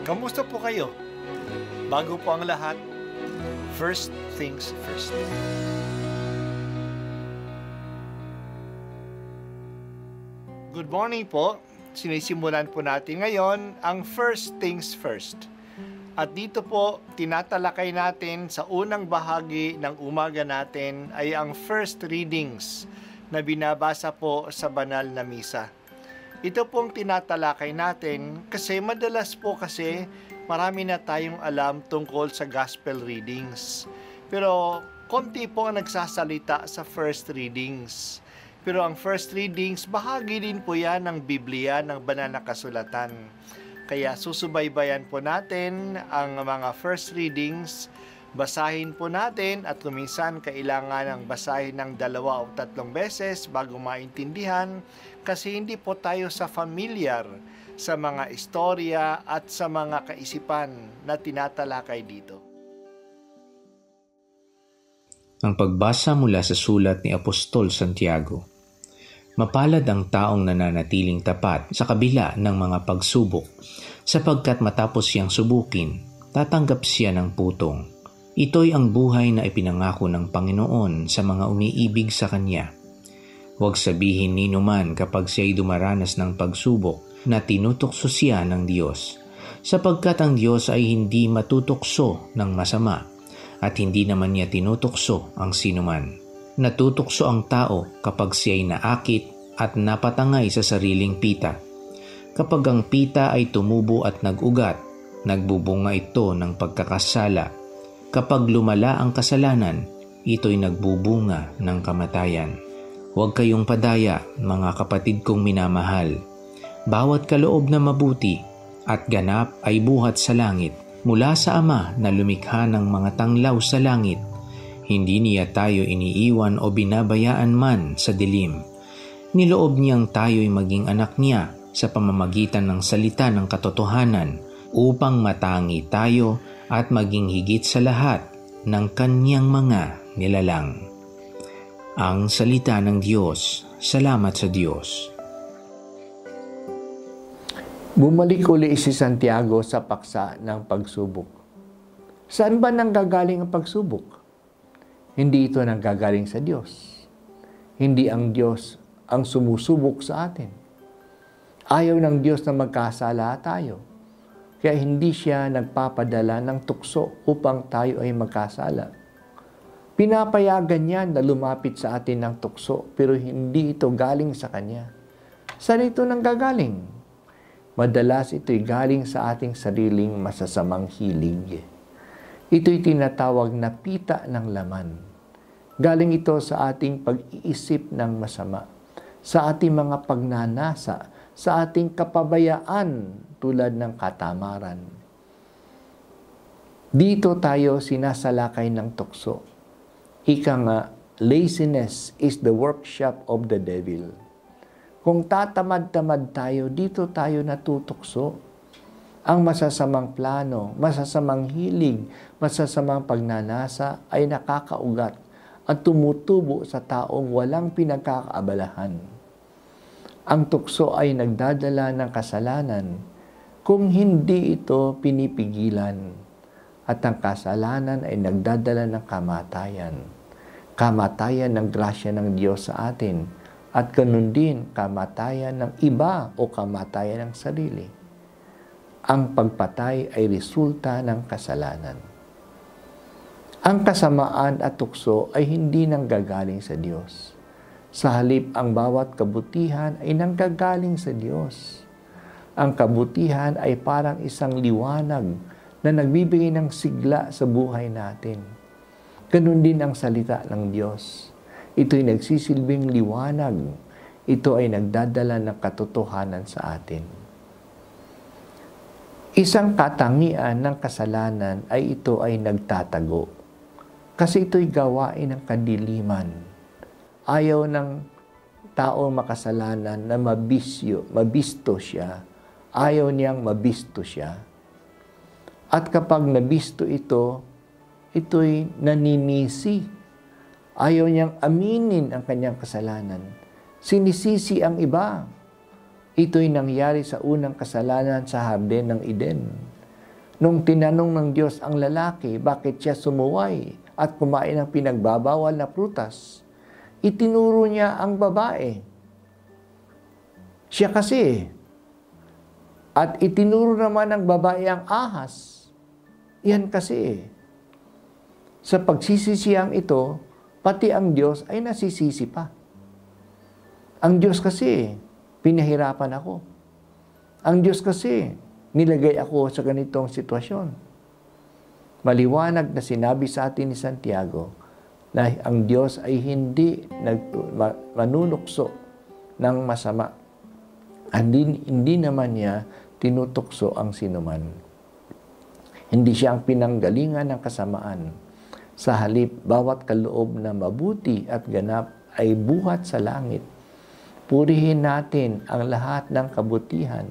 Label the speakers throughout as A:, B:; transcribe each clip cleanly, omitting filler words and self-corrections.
A: Kamusta po kayo? Bago po ang lahat, first things first. Good morning po. Sinisimulan po natin ngayon ang first things first. At dito po, tinatalakay natin sa unang bahagi ng umaga natin ay ang first readings na binabasa po sa banal na misa. Ito pong tinatalakay natin kasi madalas po kasi marami na tayong alam tungkol sa gospel readings. Pero konti po ang nagsasalita sa first readings. Pero ang first readings, bahagi din po yan ng Biblia, ng banal na kasulatan. Kaya susubaybayan po natin ang mga first readings, basahin po natin at kuminsan kailangan ng basahin ng 2 o 3 beses bago maintindihan kasi hindi po tayo familiar sa mga istorya at sa mga kaisipan na tinatalakay dito.
B: Ang pagbasa mula sa sulat ni Apostol Santiago. Mapalad ang taong nananatiling tapat sa kabila ng mga pagsubok, sapagkat matapos siyang subukin, tatanggap siya ng putong. Ito'y ang buhay na ipinangako ng Panginoon sa mga umiibig sa Kanya. Huwag sabihin ni numan kapag siya'y dumaranas ng pagsubok na tinutukso siya ng Diyos, sapagkat ang Diyos ay hindi matutukso ng masama at hindi naman niya tinutukso ang sinuman. Natutukso ang tao kapag siya'y naakit at napatangay sa sariling pita. Kapag ang pita ay tumubo at nag-ugat, nagbubunga ito ng pagkakasala. Kapag lumala ang kasalanan, ito'y nagbubunga ng kamatayan. Huwag kayong padaya, mga kapatid kong minamahal. Bawat kaloob na mabuti at ganap ay buhat sa langit, mula sa Ama na lumikha ng mga tanglaw sa langit. Hindi niya tayo iniiwan o binabayaan man sa dilim. Niloob niyang tayo'y maging anak niya sa pamamagitan ng salita ng katotohanan upang matangi tayo at maging higit sa lahat ng kanyang mga nilalang. Ang salita ng Diyos. Salamat sa Diyos.
C: Bumalik uli si Santiago sa paksa ng pagsubok. Saan ba nanggagaling ang pagsubok? Hindi ito nanggagaling sa Diyos. Hindi ang Diyos ang sumusubok sa atin. Ayaw ng Diyos na magkasala tayo. Kaya hindi siya nagpapadala ng tukso upang tayo ay magkasala. Pinapayagan niya na lumapit sa atin ng tukso pero hindi ito galing sa Kanya. Saan ito nanggagaling? Madalas ito'y galing sa ating sariling masasamang hilig. Ito'y tinatawag na pita ng laman. Galing ito sa ating pag-iisip ng masama, sa ating mga pagnanasa, sa ating kapabayaan tulad ng katamaran. Dito tayo sinasalakay ng tukso. Ika nga, laziness is the workshop of the devil. Kung tatamad-tamad tayo, dito tayo natutukso. Ang masasamang plano, masasamang hilig, masasamang pagnanasa ay nakakaugat at tumutubo sa taong walang pinagkakaabalahan. Ang tukso ay nagdadala ng kasalanan kung hindi ito pinipigilan at ang kasalanan ay nagdadala ng kamatayan. Kamatayan ng grasya ng Diyos sa atin at ganun din kamatayan ng iba o kamatayan ng sarili. Ang pagpatay ay resulta ng kasalanan. Ang kasamaan at tukso ay hindi nanggagaling sa Diyos. Sa halip, ang bawat kabutihan ay nanggagaling sa Diyos. Ang kabutihan ay parang isang liwanag na nagbibigay ng sigla sa buhay natin. Ganun din ang salita ng Diyos. Ito'y nagsisilbing liwanag. Ito ay nagdadala ng katotohanan sa atin. Isang katangian ng kasalanan ay ito ay nagtatago. Kasi ito'y gawain ng kadiliman. Ayaw ng taong makasalanan na mabisto siya. Ayaw niyang mabisto siya. At kapag nabisto ito, ito'y naninisi. Ayaw niyang aminin ang kanyang kasalanan. Sinisisi ang iba. Ito'y nangyari sa unang kasalanan sa Harden ng Eden. Nung tinanong ng Diyos ang lalaki, bakit siya sumuway at kumain ng pinagbabawal na prutas, itinuro niya ang babae. Siya kasi. At itinuro naman ng babae ang ahas. Yan kasi. Sa pagsisisiyang ito, pati ang Diyos ay nasisisi pa. Ang Diyos kasi, pinahirapan ako. Ang Diyos kasi, nilagay ako sa ganitong sitwasyon. Maliwanag na sinabi sa atin ni Santiago na ang Diyos ay hindi manunukso ng masama. Hindi naman niya tinutukso ang sinuman. Hindi siya ang pinanggalingan ng kasamaan. Sa halip, bawat kaloob na mabuti at ganap ay buhat sa langit. Purihin natin ang lahat ng kabutihan.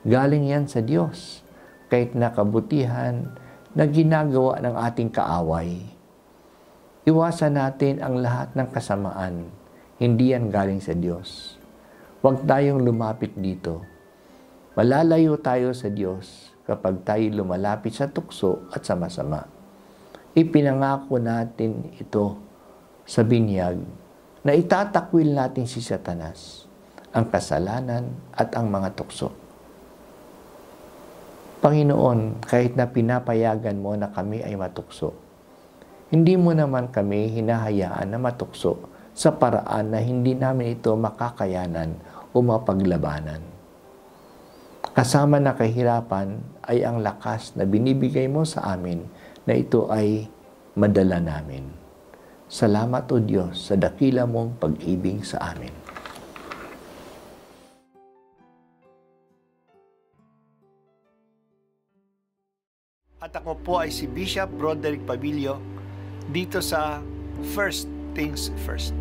C: Galing yan sa Diyos, kahit na kabutihan na ginagawa ng ating kaaway. Iwasan natin ang lahat ng kasamaan. Hindi yan galing sa Diyos. Huwag tayong lumapit dito. Malalayo tayo sa Diyos kapag tayo lumalapit sa tukso at sa masama. Ipinangako natin ito sa binyag na itatakwil natin si Satanas, ang kasalanan at ang mga tukso. Panginoon, kahit na pinapayagan mo na kami ay matukso, hindi mo naman kami hinahayaan na matukso sa paraan na hindi namin ito makakayanan o mapaglabanan. Kasama na kahirapan ay ang lakas na binibigay mo sa amin na ito ay madala namin. Salamat o Diyos sa dakila mong pag-ibig sa amin.
A: At ako po ay si Bishop Broderick Pabilio dito sa First Things First.